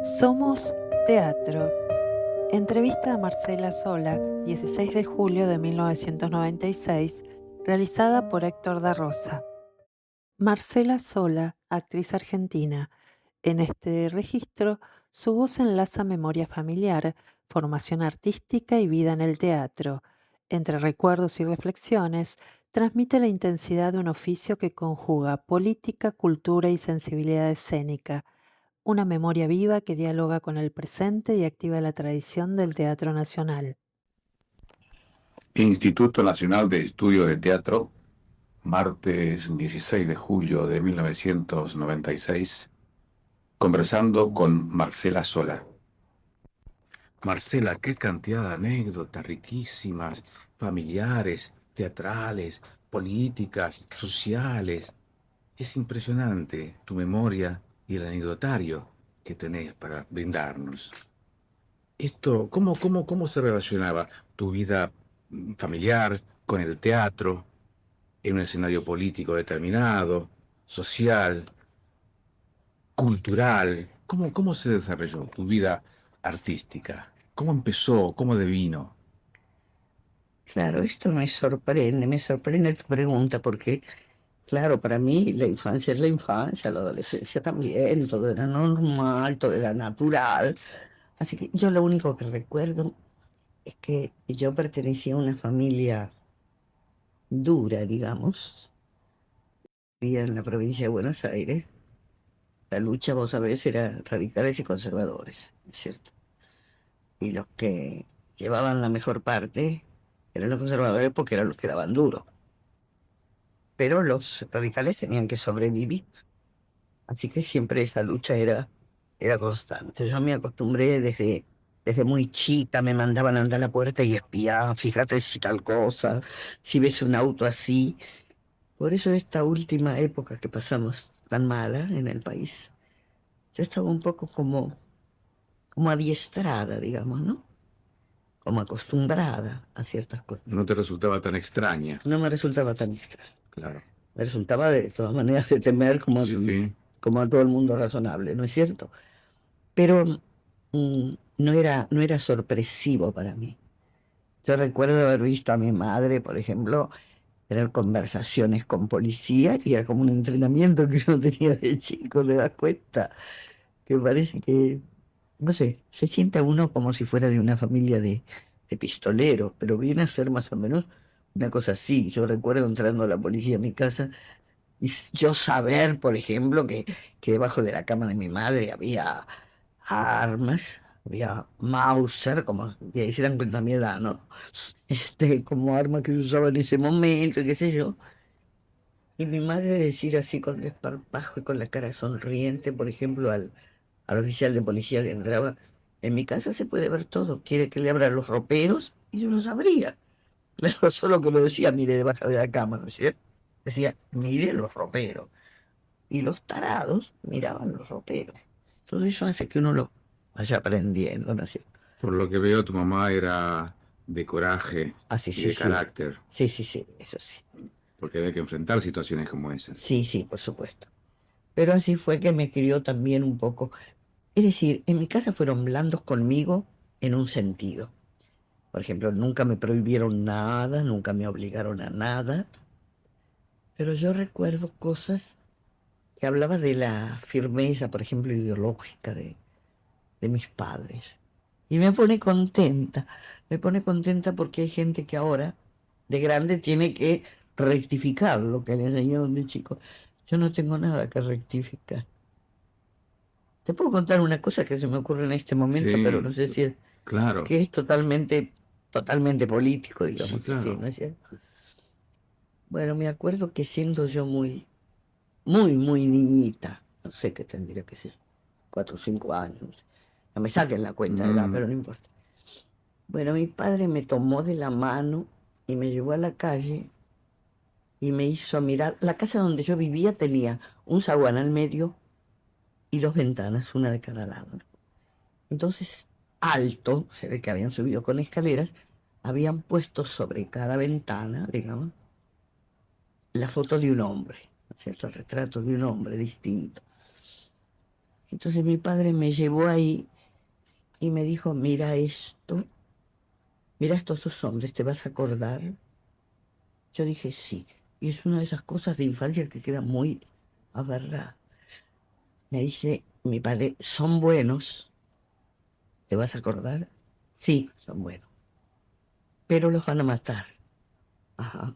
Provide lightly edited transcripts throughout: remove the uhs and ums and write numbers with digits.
Somos Teatro. Entrevista a Marcela Sola, 16 de julio de 1996, realizada por Héctor da Rosa. Marcela Sola, actriz argentina. En este registro, su voz enlaza memoria familiar, formación artística y vida en el teatro. Entre recuerdos y reflexiones, transmite la intensidad de un oficio que conjuga política, cultura y sensibilidad escénica. Una memoria viva que dialoga con el presente y activa la tradición del teatro nacional. Instituto Nacional de Estudios de Teatro, martes 16 de julio de 1996, conversando con Marcela Sola. Marcela, qué cantidad de anécdotas riquísimas, familiares, teatrales, políticas, sociales. Es impresionante tu memoria y el anecdotario que tenés para brindarnos. Esto, ¿cómo se relacionaba tu vida familiar con el teatro en un escenario político determinado, social, cultural? ¿Cómo se desarrolló tu vida artística? ¿Cómo empezó? ¿Cómo devino? Claro, esto me sorprende tu pregunta, porque, claro, para mí la infancia es la infancia, la adolescencia también, todo era normal, todo era natural. Así que yo lo único que recuerdo es que yo pertenecía a una familia dura, digamos, vivía en la provincia de Buenos Aires. La lucha, vos sabés, era radicales y conservadores, ¿es cierto? Y los que llevaban la mejor parte eran los conservadores porque eran los que daban duro. Pero los radicales tenían que sobrevivir. Así que siempre esa lucha era constante. Yo me acostumbré desde muy chica, me mandaban a andar a la puerta y espiar, fíjate si tal cosa, si ves un auto así. Por eso esta última época que pasamos tan mala en el país, yo estaba un poco como adiestrada, digamos, ¿no? Como acostumbrada a ciertas cosas. No te resultaba tan extraña. No me resultaba tan extraño. Claro. Me resultaba de todas maneras de temer Sí. como a todo el mundo razonable, ¿no es cierto? Pero no era sorpresivo para mí. Yo recuerdo haber visto a mi madre, por ejemplo, tener conversaciones con policía y era como un entrenamiento que uno tenía de chico, ¿te das cuenta? Que parece que, no sé, se siente a uno como si fuera de una familia de pistoleros, pero viene a ser más o menos una cosa así. Yo recuerdo entrando a la policía a mi casa y yo saber, por ejemplo, que debajo de la cama de mi madre había armas, había Mauser, como y ahí se dan cuenta mi edad, ¿no? Como arma que se usaba en ese momento, qué sé yo. Y mi madre decir así con desparpajo y con la cara sonriente, por ejemplo, al oficial de policía que entraba, en mi casa se puede ver todo, quiere que le abra los roperos, y yo no sabría. Claro, solo que lo decía, mire debajo de la cama, ¿no es cierto? Decía, mire los roperos. Y los tarados miraban los roperos. Todo eso hace que uno lo vaya aprendiendo, ¿no es cierto? Por lo que veo, tu mamá era de coraje Así, y sí, de sí. carácter, Sí, sí, sí, eso sí. porque había que enfrentar situaciones como esas. Sí, sí, por supuesto. Pero así fue que me crió también un poco. Es decir, en mi casa fueron blandos conmigo en un sentido. Por ejemplo, nunca me prohibieron nada, nunca me obligaron a nada. Pero yo recuerdo cosas que hablaba de la firmeza, por ejemplo, ideológica de mis padres. Y me pone contenta porque hay gente que ahora, de grande, tiene que rectificar lo que le enseñaron de chico. Yo no tengo nada que rectificar. Te puedo contar una cosa que se me ocurre en este momento, pero no Sí, sé si es claro, que es totalmente político, sí, digamos así, claro. ¿no es cierto? Bueno, me acuerdo que siendo yo muy niñita, no sé qué tendría que ser, 4 o 5 años, no sé. No me saquen la cuenta de edad, Mm, pero no importa. Bueno, mi padre me tomó de la mano y me llevó a la calle y me hizo mirar. La casa donde yo vivía tenía un zaguán al medio y dos ventanas, una de cada lado, ¿no? Entonces, alto, se ve que habían subido con escaleras, habían puesto sobre cada ventana, digamos, la foto de un hombre, ¿no es cierto? El retrato de un hombre distinto. Entonces mi padre me llevó ahí y me dijo, mira esto, mira estos dos hombres, ¿te vas a acordar? Yo dije, sí. Y es una de esas cosas de infancia que queda muy aferrada. Me dice mi padre, son buenos, ¿te vas a acordar? Sí, son buenos, pero los van a matar. Ajá.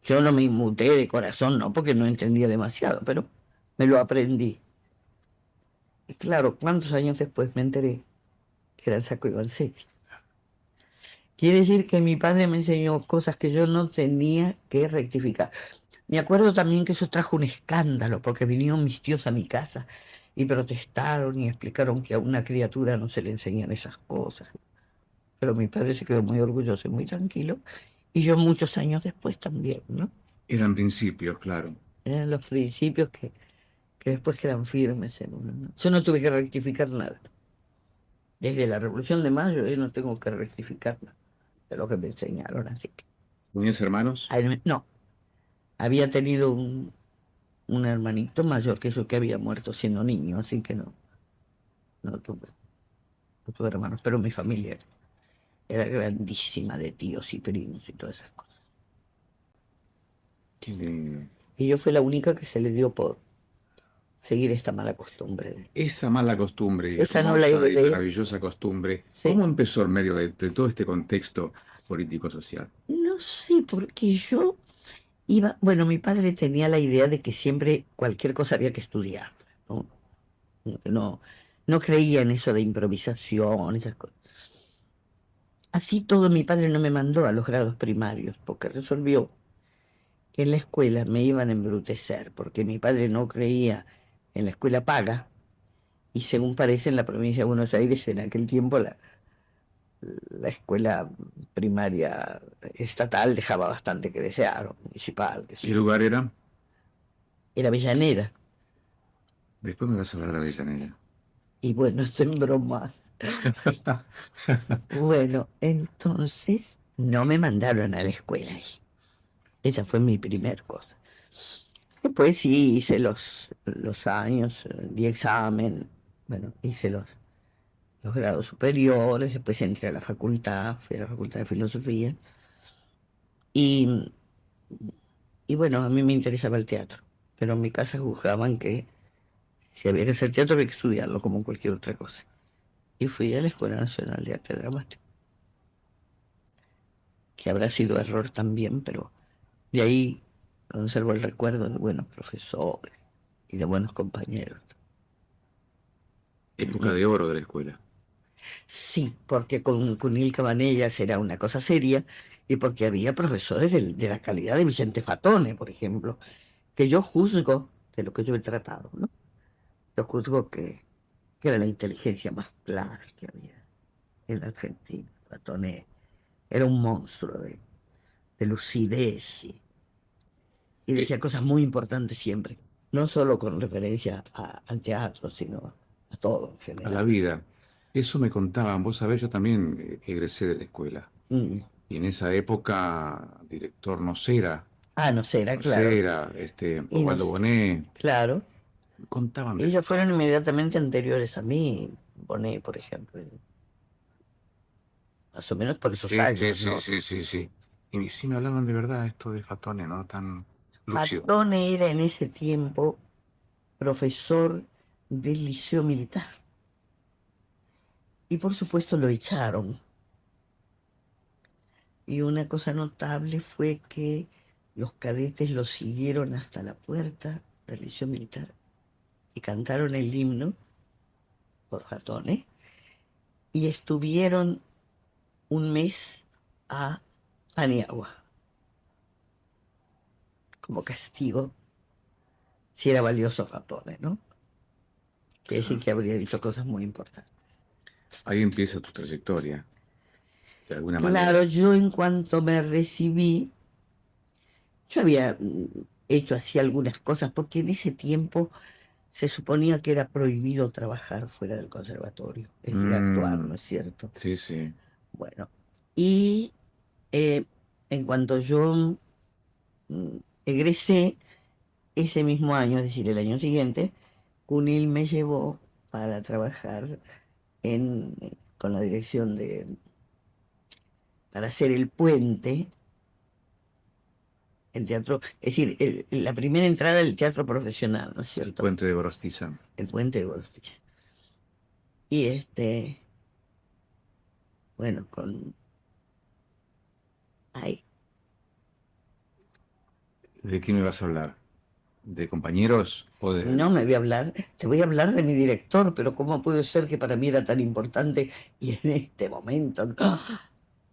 Yo no me inmuté de corazón, no, porque no entendía demasiado, pero me lo aprendí. Y claro, ¿cuántos años después me enteré que era el Saco Ivancetti? Quiere decir que mi padre me enseñó cosas que yo no tenía que rectificar. Me acuerdo también que eso trajo un escándalo, porque vinieron mis tíos a mi casa y protestaron y explicaron que a una criatura no se le enseñan esas cosas. Pero mi padre se quedó muy orgulloso y muy tranquilo, y yo muchos años después también, ¿no? Eran principios, claro. Eran los principios que después quedan firmes en uno, ¿no? Yo no tuve que rectificar nada. Desde la Revolución de Mayo yo no tengo que rectificar nada de lo que me enseñaron, así que... ¿Tenías hermanos? No, había tenido un hermanito mayor que yo que había muerto siendo niño, así que no tuve hermanos, pero mi familia era grandísima de tíos y primos y todas esas cosas. Qué lindo. Y yo fui la única que se le dio por seguir esta mala costumbre. Esa mala costumbre y Esa no la hermosa y heredé, maravillosa costumbre, sí. ¿cómo empezó en medio de todo este contexto político-social? No sé, porque yo iba, bueno, mi padre tenía la idea de que siempre cualquier cosa había que estudiar, ¿no? No, no creía en eso de improvisación, esas cosas. Así todo, mi padre no me mandó a los grados primarios, porque resolvió que en la escuela me iban a embrutecer, porque mi padre no creía en la escuela paga, y según parece en la provincia de Buenos Aires en aquel tiempo la escuela primaria estatal dejaba bastante que desear, o municipal, que ¿Qué sí. lugar era? Era Avellaneda, Después me vas a hablar de Avellaneda. y bueno, esto en broma. Bueno, entonces no me mandaron a la escuela ahí. Esa fue mi primer cosa. Después sí hice los años, di examen, bueno, hice los grados superiores, después entré a la facultad, fui a la Facultad de Filosofía, y, y bueno, a mí me interesaba el teatro, pero en mi casa juzgaban que si había que hacer teatro había que estudiarlo como cualquier otra cosa. Y fui a la Escuela Nacional de Arte Dramático, que habrá sido error también, pero de ahí conservo el recuerdo de buenos profesores y de buenos compañeros. Época de oro de la escuela. Sí, porque con Cunil Cabanellas era una cosa seria y porque había profesores de la calidad de Vicente Fatone, por ejemplo, que yo juzgo de lo que yo he tratado, ¿no? Yo juzgo que era la inteligencia más clara que había en la Argentina. Fatone era un monstruo de lucidez y Eh, decía cosas muy importantes siempre, no solo con referencia al teatro, sino a todo en a la general. vida. Eso me contaban, vos sabés, yo también egresé de la escuela. Mm. Y en esa época, director Nocera, Ah, no sé, era claro. Nocera, Y no, Osvaldo Bonet, claro. contaban de Ellos todo. fueron inmediatamente anteriores a mí, Bonet, por ejemplo, más o menos por esos Sí, sí, años, sí, ¿no? sí, sí, sí. Y sí me hablaban de verdad esto de Fatone, ¿no? Tan lúcido. Fatone era en ese tiempo profesor del Liceo Militar y por supuesto lo echaron. Y una cosa notable fue que los cadetes lo siguieron hasta la puerta del Liceo Militar y cantaron el himno por Fatone y estuvieron un mes a Paniagua como castigo si era valioso Fatone, ¿no? Quiere decir Claro. que habría dicho cosas muy importantes. Ahí empieza tu trayectoria, de alguna Claro, manera. yo en cuanto me recibí, yo había hecho así algunas cosas, porque en ese tiempo se suponía que era prohibido trabajar fuera del conservatorio, es decir, actuar, ¿no Mm, es cierto? sí, sí. Bueno, y eh, en cuanto yo mm, egresé, ese mismo año, es decir, el año siguiente, CUNIL me llevó para trabajar con la dirección para hacer el puente, el teatro, es decir, la primera entrada del teatro profesional, ¿no es El cierto? puente de Gorostiza. El puente de Gorostiza. Y bueno, ay, ¿De qué me vas a hablar? ¿De compañeros o de...? no me voy a hablar, te voy a hablar de mi director, pero ¿cómo puede ser que para mí era tan importante y en este momento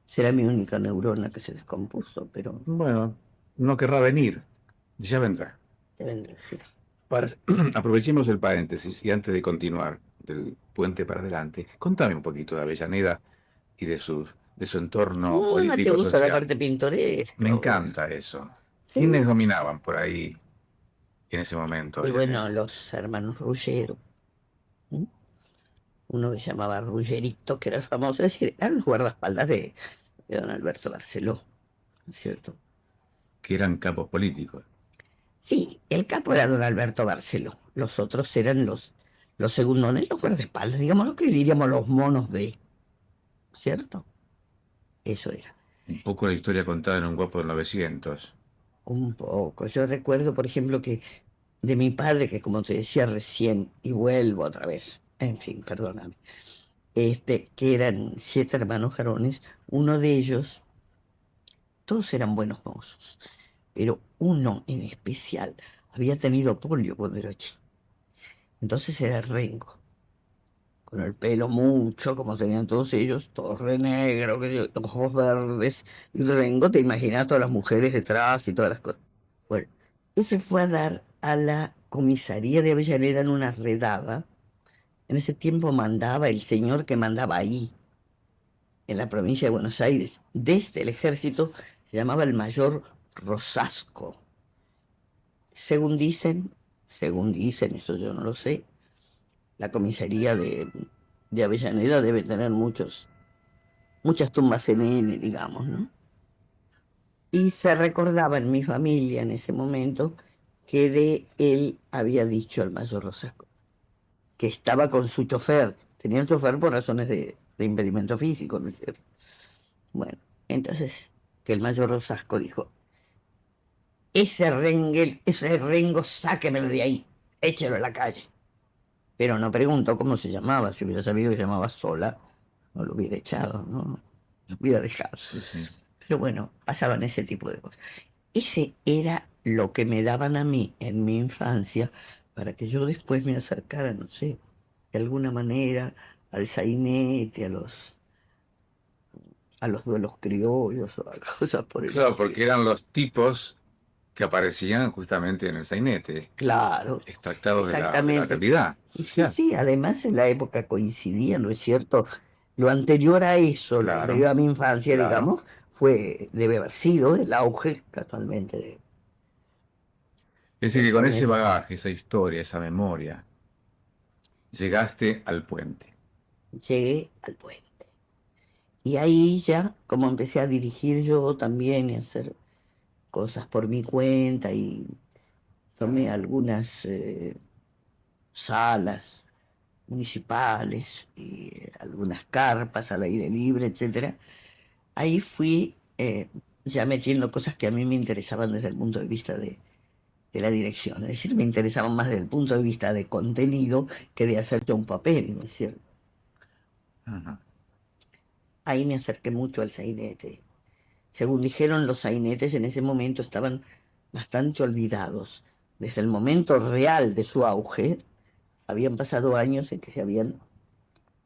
será mi única neurona que se descompuso, pero Bueno, no querrá venir. Ya vendrá. deben decir. Aprovechemos el paréntesis y antes de continuar del puente para adelante, contame un poquito de Avellaneda y de su entorno ¿Te gusta la político-social. parte Me pintoresca vos? encanta eso. Sí. ¿Quiénes dominaban por ahí en ese momento Y bueno, Avellaneda? los hermanos Ruggiero, ¿m? Uno que se llamaba Ruggerito, que era famoso, es decir, eran los guardaespaldas de don Alberto Barceló, ¿no es cierto? Que eran capos políticos. Sí, el capo era don Alberto Barceló, los otros eran los segundones, los guardaespaldas, digamos lo que diríamos los monos ¿cierto? Eso era. Un poco la historia contada en un guapo de 900. Un poco. Yo recuerdo, por ejemplo, que de mi padre, que como te decía recién, y vuelvo otra vez, en fin, perdóname, que eran 7 hermanos varones, uno de ellos, todos eran buenos mozos, pero uno en especial había tenido polio cuando era chico. Entonces era Rengo, con el pelo mucho, como tenían todos ellos, todo re negro, ojos verdes, y Rengo, te imaginas todas las mujeres detrás y todas las cosas. Bueno, ese fue a dar a la comisaría de Avellaneda en una redada. En ese tiempo mandaba el señor que mandaba ahí, en la provincia de Buenos Aires, desde el ejército, se llamaba el mayor Rosasco. Según dicen, eso yo no lo sé, la comisaría de Avellaneda debe tener muchas tumbas en N, digamos, ¿no? Y se recordaba en mi familia en ese momento que de él había dicho el mayor Rosasco, que estaba con su chofer, tenía un chofer por razones de impedimento físico, ¿no es cierto? Bueno, entonces, que el mayor Rosasco dijo, ese Rengo, sáquemelo de ahí, échelo a la calle. Pero no preguntó cómo se llamaba, si hubiera sabido que se llamaba Sola, no lo hubiera echado, ¿no? Lo hubiera dejado. Sí, sí. Pero bueno, pasaban ese tipo de cosas. Ese era lo que me daban a mí en mi infancia para que yo después me acercara, no sé, de alguna manera al sainete, a los duelos criollos o a cosas por el Claro, estilo. porque eran los tipos que aparecían justamente en el sainete, Claro, extractados de la exactamente. realidad Y sí, social. sí, además en la época coincidía, ¿no es cierto? Lo anterior a eso, lo anterior Claro, a mi infancia, claro. digamos, debe haber sido el auge casualmente Es decir, del que con ese sainete. bagaje, esa historia, esa memoria, llegaste al puente. Llegué al puente. Y ahí ya, como empecé a dirigir yo también y a hacer cosas por mi cuenta y tomé algunas salas municipales y algunas carpas al aire libre, etcétera. Ahí fui ya metiendo cosas que a mí me interesaban desde el punto de vista de la dirección. Es decir, me interesaban más desde el punto de vista de contenido que de hacer yo un papel, ¿no es cierto? Ajá. Ahí me acerqué mucho al sainete. Según dijeron, los sainetes en ese momento estaban bastante olvidados. Desde el momento real de su auge, habían pasado años en que se habían,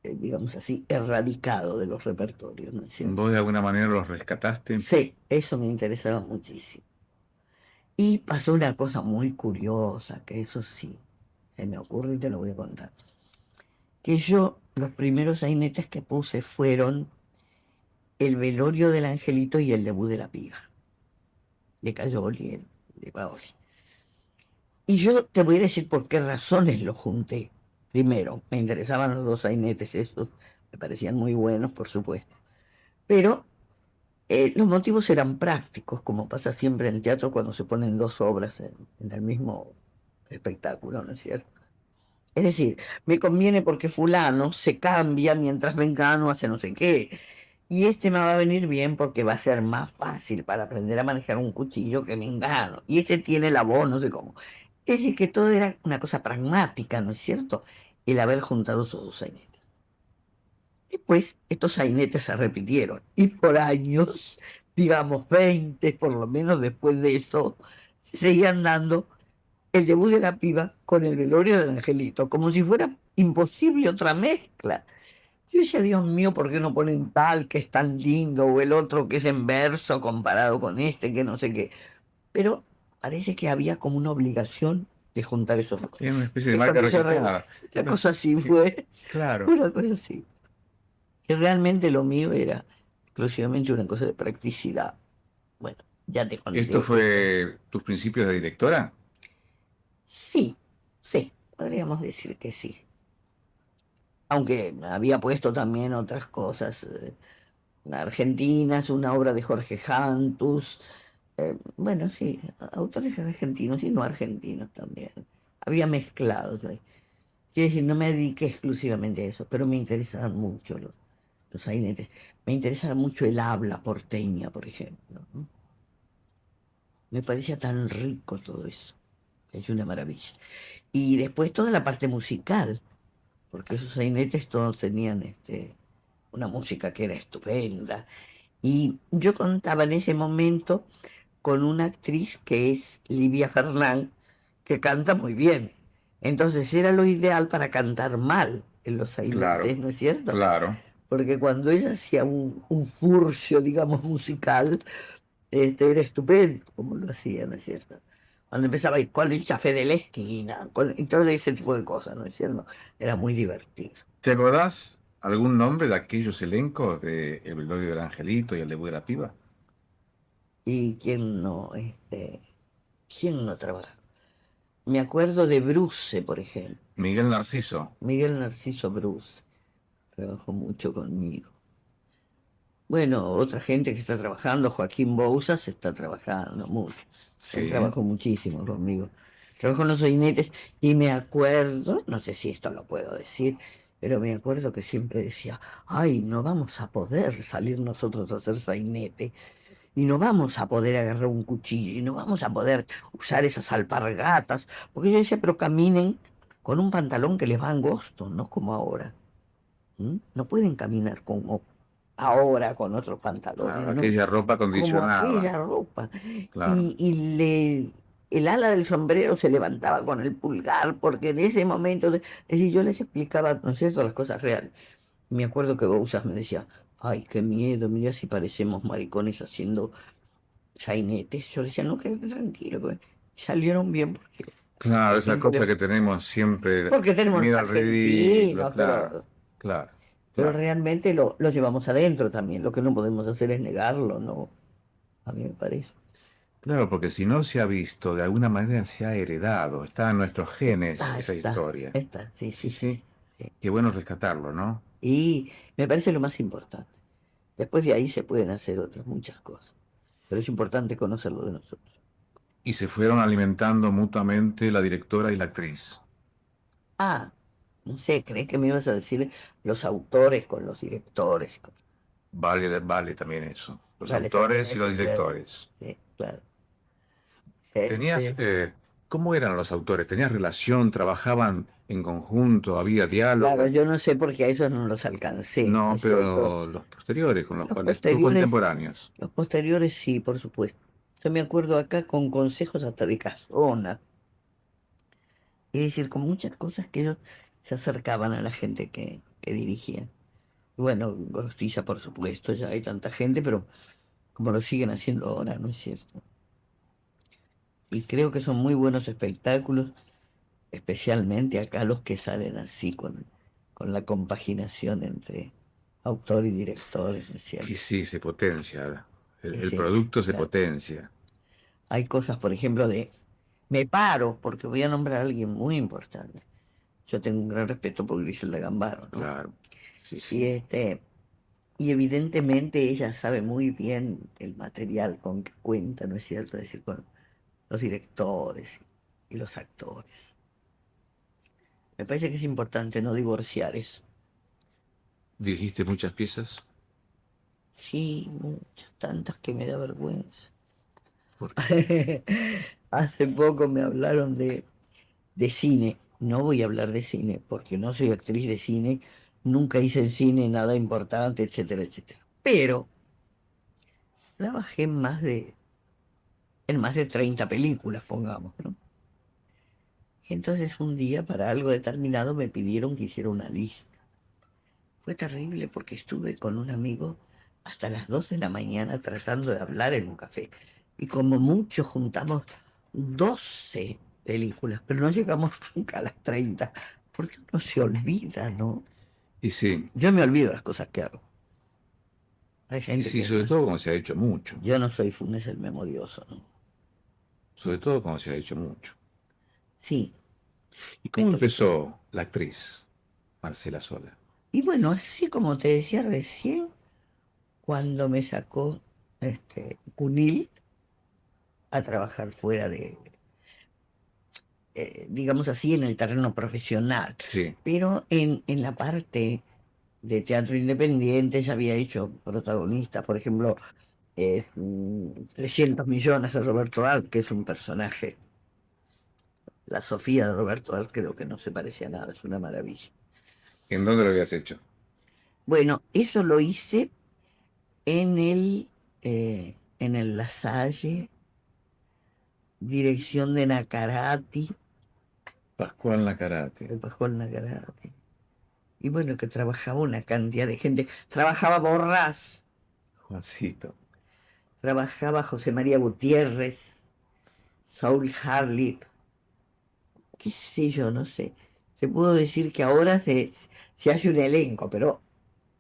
digamos así, erradicado de los repertorios, ¿no es cierto? Vos de alguna manera los rescataste. Sí, eso me interesaba muchísimo. Y pasó una cosa muy curiosa, que eso sí, se me ocurre y te lo voy a contar. Que yo, los primeros sainetes que puse fueron el velorio del angelito y el debut de la piba, de Cayoli, de Paoli. Y yo te voy a decir por qué razones los junté. Primero, me interesaban los dos sainetes, esos me parecían muy buenos, por supuesto. Pero los motivos eran prácticos, como pasa siempre en el teatro cuando se ponen dos obras en el mismo espectáculo, ¿no es cierto? Es decir, me conviene porque fulano se cambia mientras Mengano hace no sé qué. Y este me va a venir bien porque va a ser más fácil para aprender a manejar un cuchillo que Mengano. Y este tiene la voz, no sé cómo. Es decir, que todo era una cosa pragmática, ¿no es cierto? El haber juntado esos dos sainetes. Después, estos sainetes se repitieron. Y por años, digamos 20 por lo menos después de eso, se seguían dando el debut de la piba con el velorio del angelito, como si fuera imposible otra mezcla. Yo decía, Dios mío, ¿por qué no ponen tal que es tan lindo o el otro que es en verso comparado con este, que no sé qué? Pero parece que había como una obligación de juntar esos dos. Es una especie de Me marca pareció registrada. una No cosa sé, así fue, claro. una cosa así. Que realmente lo mío era exclusivamente una cosa de practicidad. Bueno, ya te ¿Esto conté esto. fue tus principios de directora? Sí, sí, podríamos decir que sí. Aunque había puesto también otras cosas. Argentinas, una obra de Jorge Jantus, bueno, sí, autores argentinos y no argentinos también. Había mezclado. ¿Sí? Quiero decir, no me dediqué exclusivamente a eso, pero me interesaban mucho los sainetes. Me interesaba mucho el habla porteña, por ejemplo, ¿no? Me parecía tan rico todo eso, que es una maravilla. Y después toda la parte musical, porque esos sainetes todos tenían una música que era estupenda. Y yo contaba en ese momento con una actriz que es Livia Fernán, que canta muy bien. Entonces era lo ideal para cantar mal en los Claro, sainetes, ¿no es cierto? claro. Porque cuando ella hacía un furcio, digamos, musical, era estupendo como lo hacía, ¿no es cierto? Cuando empezaba a ir con el café de la esquina, y todo ese tipo de cosas, ¿no es cierto? Era muy divertido. ¿Te acordás algún nombre de aquellos elencos de El velorio del angelito y El debut de la piba? Y quién no trabaja. Me acuerdo de Bruce, por ejemplo, Miguel Narciso. Miguel Narciso Bruce, trabajó mucho conmigo. Bueno, otra gente que está trabajando, Joaquín Bouzas está trabajando mucho. Él Sí. trabajó muchísimo conmigo. Trabajó en los sainetes y me acuerdo, no sé si esto lo puedo decir, pero me acuerdo que siempre decía, ay, no vamos a poder salir nosotros a hacer sainete y no vamos a poder agarrar un cuchillo y no vamos a poder usar esas alpargatas, porque yo decía, pero caminen con un pantalón que les va angosto, no como ahora. ¿M? No pueden caminar como ahora con otros pantalones, Claro, ¿no? aquella ropa Como acondicionada. aquella ropa. Claro. El ala del sombrero se levantaba con el pulgar, porque en ese momento, es decir, yo les explicaba, ¿no es cierto?, las cosas reales. Me acuerdo que Bouzas me decía, ay, qué miedo, mira si parecemos maricones haciendo sainetes. Yo le decía, no, quédate tranquilo, que salieron bien porque Claro, hay esa gente cosa que... que tenemos siempre, Porque tenemos los miedo al ridículo, argentinos, claro, claro, pero claro. realmente lo llevamos adentro también. Lo que no podemos hacer es negarlo, ¿no? A mí me parece. Claro, porque si no se ha visto, de alguna manera se ha heredado, está en nuestros genes esa historia. Sí, Sí, sí, sí, sí, sí. qué bueno rescatarlo, ¿no? Y me parece lo más importante. Después de ahí se pueden hacer otras muchas cosas, pero es importante conocerlo de nosotros. Y se fueron alimentando mutuamente la directora y la actriz. Ah, no sé, ¿crees que me ibas a decir los autores con los directores? Vale, vale también eso. Los Vale, también autores y los eso, claro. directores. Sí, claro. Tenías, Este, ¿cómo eran los autores? ¿Tenías relación? ¿Trabajaban en conjunto? ¿Había claro, diálogo? yo no sé por qué a esos no los alcancé, ¿no No, es cierto? pero los posteriores, con los Los cuales, tus posteriores, contemporáneos. los posteriores sí, por supuesto. Yo me acuerdo acá con consejos hasta de Casona, es decir, con muchas cosas que ellos se acercaban a la gente que dirigían. Y bueno, Gorostiza, por supuesto, ya hay tanta gente, pero como lo siguen haciendo ahora, ¿no es cierto? Y creo que son muy buenos espectáculos, especialmente acá los que salen así con la compaginación entre autor y director, ¿no es Y cierto? sí, se potencia. El Sí, producto se claro. potencia. Hay cosas, por ejemplo, me paro porque voy a nombrar a alguien muy importante. Yo tengo un gran respeto por Griselda Gambaro, ¿no? Claro. Sí, Y sí. y evidentemente ella sabe muy bien el material con que cuenta, ¿no es cierto? Es decir, con los directores y los actores. Me parece que es importante no divorciar eso. ¿Dirigiste muchas piezas? Sí, muchas, tantas que me da vergüenza. ¿Por qué? Hace poco me hablaron de cine. No voy a hablar de cine porque no soy actriz de cine, nunca hice en cine nada importante, etcétera, etcétera. Pero trabajé en más de 30 películas, pongamos, ¿no? Y entonces un día para algo determinado me pidieron que hiciera una lista. Fue terrible porque estuve con un amigo hasta las 2 de la mañana tratando de hablar en un café. Y como mucho juntamos 12 películas, pero no llegamos nunca a las 30 porque uno se olvida, ¿no? Y sí, Yo me olvido las cosas que hago. Hay y gente sí, que sobre no. todo cuando se ha hecho mucho. Yo no soy Funes el memorioso, ¿no? Sobre todo cuando se ha hecho mucho. Sí, ¿Y me cómo tocó. empezó la actriz Marcela Sola? Y bueno, así como te decía recién, cuando me sacó Cunil a trabajar fuera digamos así, en el terreno profesional. Sí. Pero en la parte de teatro independiente ya había hecho protagonista, por ejemplo, 300 millones de Roberto Alt, que es un personaje. La Sofía de Roberto Alt creo que no se parece a nada, es una maravilla. ¿En dónde lo habías hecho? Bueno, eso lo hice en el La Salle, dirección de Nacarati, Pascual Nacarate. el Pascual Nacarati. Y bueno, que trabajaba una cantidad de gente. Trabajaba Borrás, Juancito. trabajaba José María Gutiérrez, Saúl Harlip, qué sé yo, no sé. Se pudo decir que ahora se hace un elenco, pero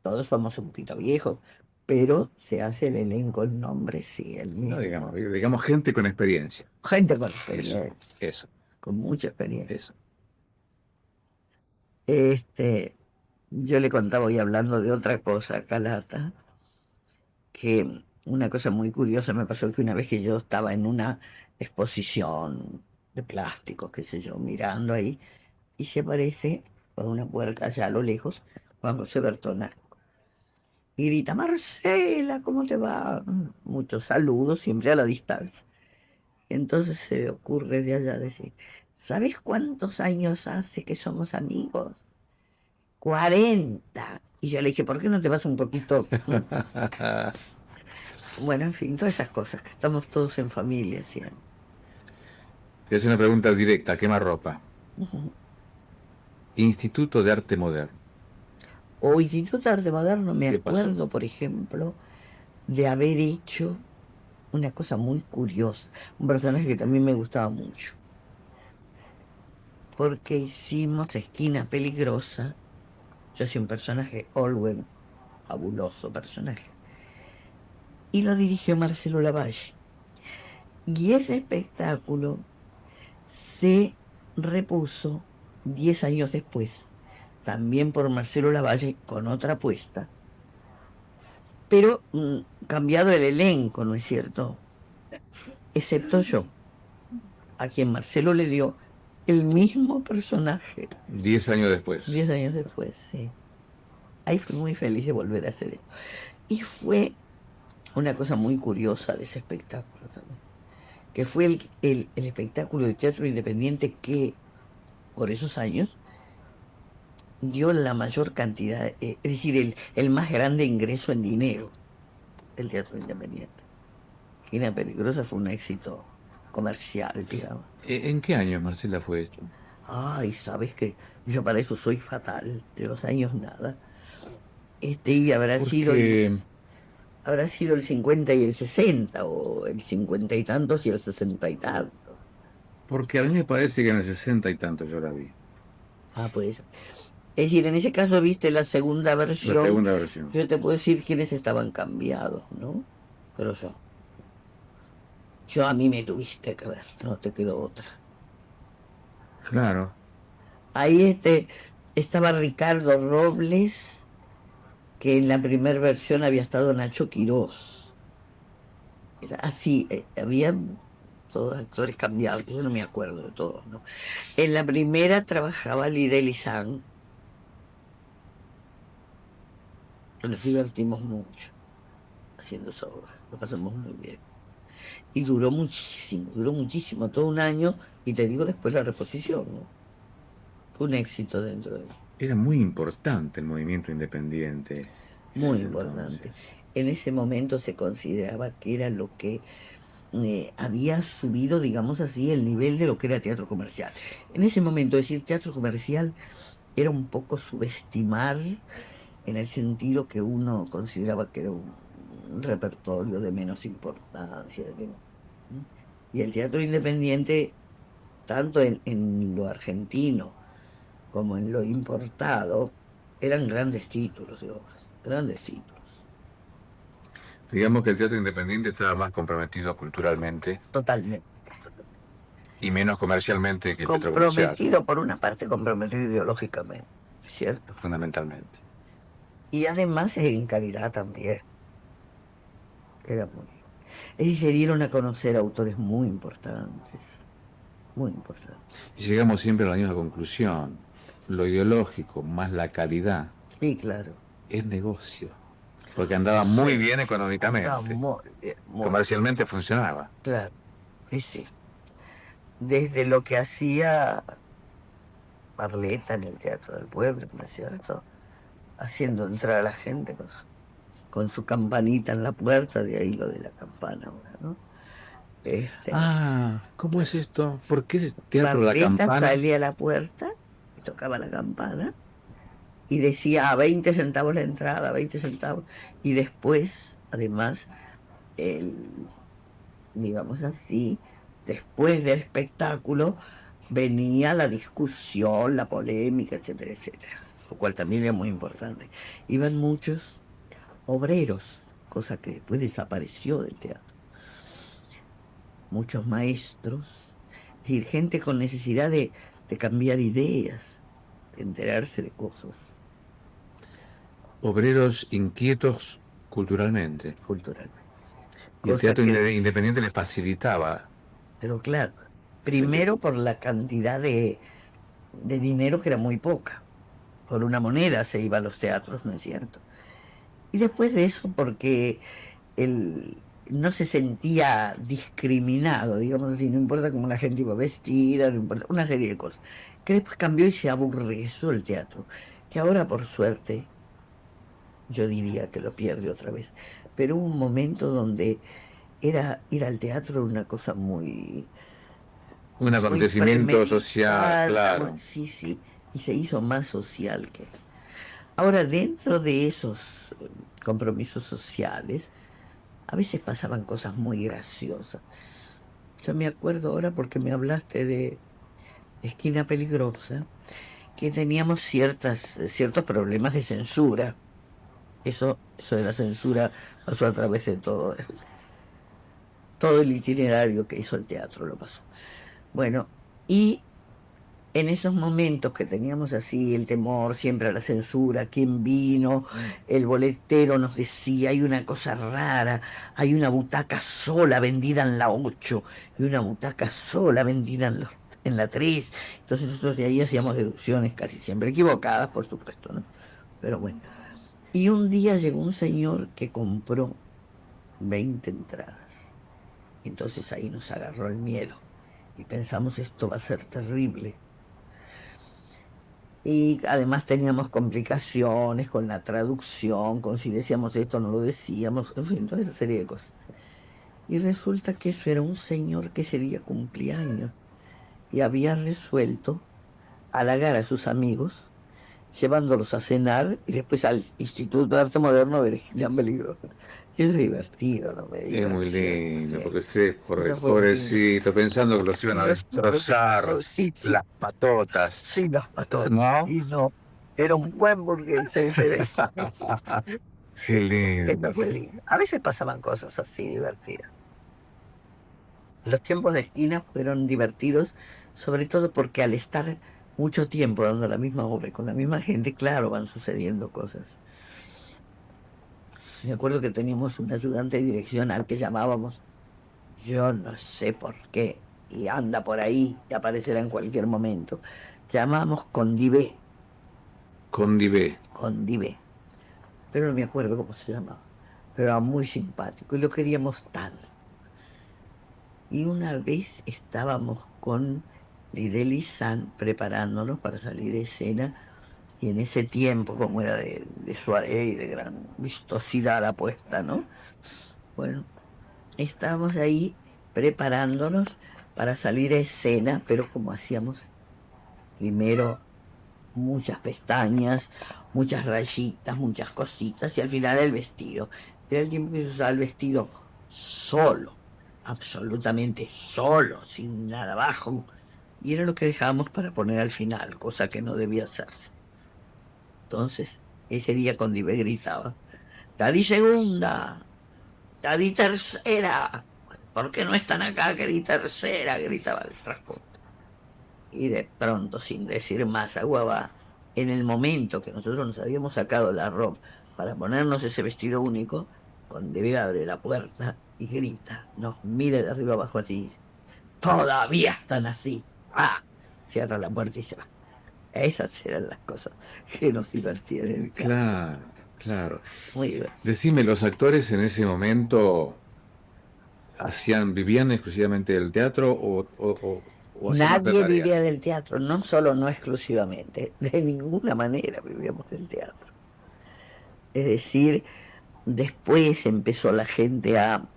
todos somos un poquito viejos, pero se hace el elenco en nombre, sí, el No, mismo. digamos gente con experiencia. Gente con Eso, experiencia, eso, con mucha experiencia. eso. Este, yo le contaba hoy hablando de otra cosa a Calata, que una cosa muy curiosa me pasó que una vez que yo estaba en una exposición de plásticos, qué sé yo, mirando ahí, y se aparece por una puerta allá a lo lejos Juan José Bertona y grita: Marcela, ¿cómo te va? Muchos saludos, siempre a la distancia. Entonces se le ocurre de allá decir: ¿sabes cuántos años hace que somos amigos? 40. Y yo le dije: ¿por qué no te vas un poquito? Bueno, en fin, todas esas cosas, que estamos todos en familia siempre. Te hace una pregunta directa, quemarropa. Ujú. Instituto de Arte Moderno. O Instituto de Arte Moderno, me ¿Qué pasó? acuerdo, por ejemplo, de haber hecho una cosa muy curiosa, un personaje que también me gustaba mucho, porque hicimos La Esquina Peligrosa. Yo hacía un personaje, Olwen, fabuloso personaje, y lo dirigió Marcelo Lavalle. Y ese espectáculo se repuso 10 años después, también por Marcelo Lavalle, con otra apuesta, pero cambiado el elenco, ¿no es cierto? Excepto yo, a quien Marcelo le dio el mismo personaje 10 años después. 10 años después, sí. Ahí fui muy feliz de volver a hacer eso. Y fue una cosa muy curiosa de ese espectáculo también, que fue el espectáculo de teatro independiente que por esos años dio la mayor cantidad, es decir, el más grande ingreso en dinero del teatro independiente. Esquina Peligrosa fue un éxito comercial, digamos. ¿En qué año, Marcela, fue esto? Ay, sabes que yo para eso soy fatal, de los años nada. Y Porque, habrá sido el 50 y el 60, o el 50 y tantos y el 60 y tantos. porque a mí me parece que en el 60 y tanto yo la vi. Ah, pues. Es decir, en ese caso viste la segunda La versión, segunda versión. yo te puedo decir quiénes estaban cambiados, ¿no? Pero yo a mí me tuviste que ver, no te quedó otra. Claro. Ahí estaba Ricardo Robles, que en la primera versión había estado Nacho Quirós. Era así, había todos actores cambiados, yo no me acuerdo de todos, ¿no? En la primera trabajaba Lida Elizán, nos divertimos mucho haciendo esa obra, lo pasamos muy bien. Y duró muchísimo, todo un año, y te digo después la reposición, ¿no? Fue un éxito dentro de... Era muy importante el movimiento independiente en Muy ese importante. entonces. En ese momento se consideraba que era lo que había subido, digamos así, el nivel de lo que era teatro comercial. En ese momento decir teatro comercial era un poco subestimar en el sentido que uno consideraba que era un repertorio de menos importancia. ¿Mm? Y el teatro independiente, tanto en lo argentino como en lo importado, eran grandes títulos de obras, grandes títulos. Digamos que el teatro independiente estaba más comprometido culturalmente Totalmente. y menos comercialmente que el teatro comercial, Comprometido, por una parte, comprometido ideológicamente, ¿cierto? fundamentalmente. Y además en calidad también. Era muy... Es decir, se dieron a conocer autores muy importantes, muy importantes. Y llegamos siempre a la misma conclusión. Lo ideológico más la calidad Sí, claro. es negocio. Porque andaba muy bien económicamente. Andaba muy bien, muy Comercialmente funcionaba. bien. Claro, sí, sí. Desde lo que hacía Barletta en el Teatro del Pueblo, ¿no es cierto? Haciendo entrar a la gente con su campanita en la puerta, de ahí lo de la campana ahora, ¿no? ¿Cómo es esto? ¿Por qué es teatro de la Barletta campana? salía a la puerta y tocaba la campana y decía a 20 centavos la entrada, 20 centavos. Y después, además, digamos así, después del espectáculo venía la discusión, la polémica, etcétera, etcétera, lo cual también era muy importante. Iban muchos obreros, cosa que después desapareció del teatro, muchos maestros, es decir, gente con necesidad de cambiar ideas, de enterarse de cosas Obreros inquietos culturalmente. culturales. Y el Cosa teatro que, independiente les facilitaba. pero claro, primero por la cantidad de dinero que era muy poca. Por una moneda se iba a los teatros, ¿no es cierto? Y después de eso, porque él no se sentía discriminado, digamos así, no importa cómo la gente iba vestida, no importa, una serie de cosas, que después cambió y se aburrió el teatro, que ahora por suerte yo diría que lo pierde otra vez, pero hubo un momento donde era ir al teatro una cosa Un muy acontecimiento social, premeditada, claro. sí, sí, y se hizo más social que... Ahora, dentro de esos compromisos sociales, a veces pasaban cosas muy graciosas. Yo me acuerdo ahora porque me hablaste de Esquina Peligrosa, que teníamos ciertos problemas de censura. Eso de la censura pasó a través de todo el itinerario que hizo el teatro, lo pasó. Bueno, y en esos momentos que teníamos así el temor siempre a la censura, quién vino, el boletero nos decía, hay una cosa rara, hay una butaca sola vendida en la 8 y una butaca sola vendida en la 3. Entonces nosotros de ahí hacíamos deducciones casi siempre equivocadas, por supuesto, ¿no? Pero bueno. Y un día llegó un señor que compró 20 entradas. Entonces ahí nos agarró el miedo y pensamos, esto va a ser terrible. Y además teníamos complicaciones con la traducción, con si decíamos esto no lo decíamos, en fin, toda esa serie de cosas. Y resulta que eso era un señor que ese día cumplía años y había resuelto halagar a sus amigos, llevándolos a cenar y después al Instituto de Arte Moderno a ver Esquilán Peligro. Y es divertido, no me Es digas. muy lindo, porque ustedes, Eso fue muy lindo. pobrecito, pensando que los iban a destrozar, Sí, sí, las patotas. sí, las patotas. ¿No? Y no, era un buen burgués ese. Qué lindo. Eso fue lindo. A veces pasaban cosas así divertidas. Los tiempos de esquina fueron divertidos, sobre todo porque al estar mucho tiempo dando la misma obra y con la misma gente, claro, van sucediendo cosas. Me acuerdo que teníamos un ayudante de dirección al que llamábamos yo no sé por qué, y anda por ahí y aparecerá en cualquier momento. Llamamos Condivé, Condivé. Condivé, pero no me acuerdo cómo se llamaba. Pero era muy simpático y lo queríamos tanto. Y una vez estábamos con Lidel y San preparándonos para salir de escena, y en ese tiempo, como era de soirée y de gran vistosidad la puesta, ¿no? Bueno, estábamos ahí preparándonos para salir a escena, pero como hacíamos primero muchas pestañas, muchas rayitas, muchas cositas, y al final el vestido. Era el tiempo que se usaba el vestido solo, absolutamente solo, sin nada abajo, y era lo que dejábamos para poner al final, cosa que no debía hacerse. Entonces, ese día con Dive gritaba, "Ya di segunda, ya di tercera, ¿por qué no están acá que di tercera?", gritaba el transporte. Y de pronto, sin decir más, Aguaba, en el momento que nosotros nos habíamos sacado la ropa para ponernos ese vestido único, con David abre la puerta y grita, nos mira de arriba abajo así, todavía están así. ¡Ah! Cierra la puerta y se va. Esas eran las cosas que nos divertían en el teatro. Claro, claro. Muy divertido. Decime, ¿los actores en ese momento vivían exclusivamente del teatro o hacían otra Nadie tarea? vivía del teatro, no solo no exclusivamente, de ninguna manera vivíamos del teatro. Es decir, después empezó la gente a,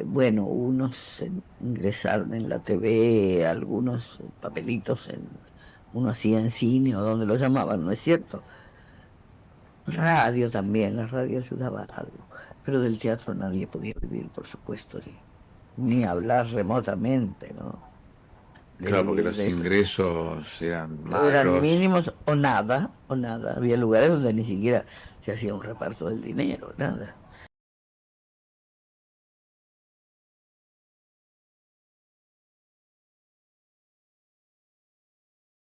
bueno, unos ingresaron en la TV, algunos papelitos uno hacía en cine o donde lo llamaban, ¿no es cierto? Radio también, la radio ayudaba a algo, pero del teatro nadie podía vivir, por supuesto, ni hablar remotamente, ¿no? Claro, porque De los eso. ingresos eran Eran magros. mínimos o nada, o nada. Había lugares donde ni siquiera se hacía un reparto del dinero, nada.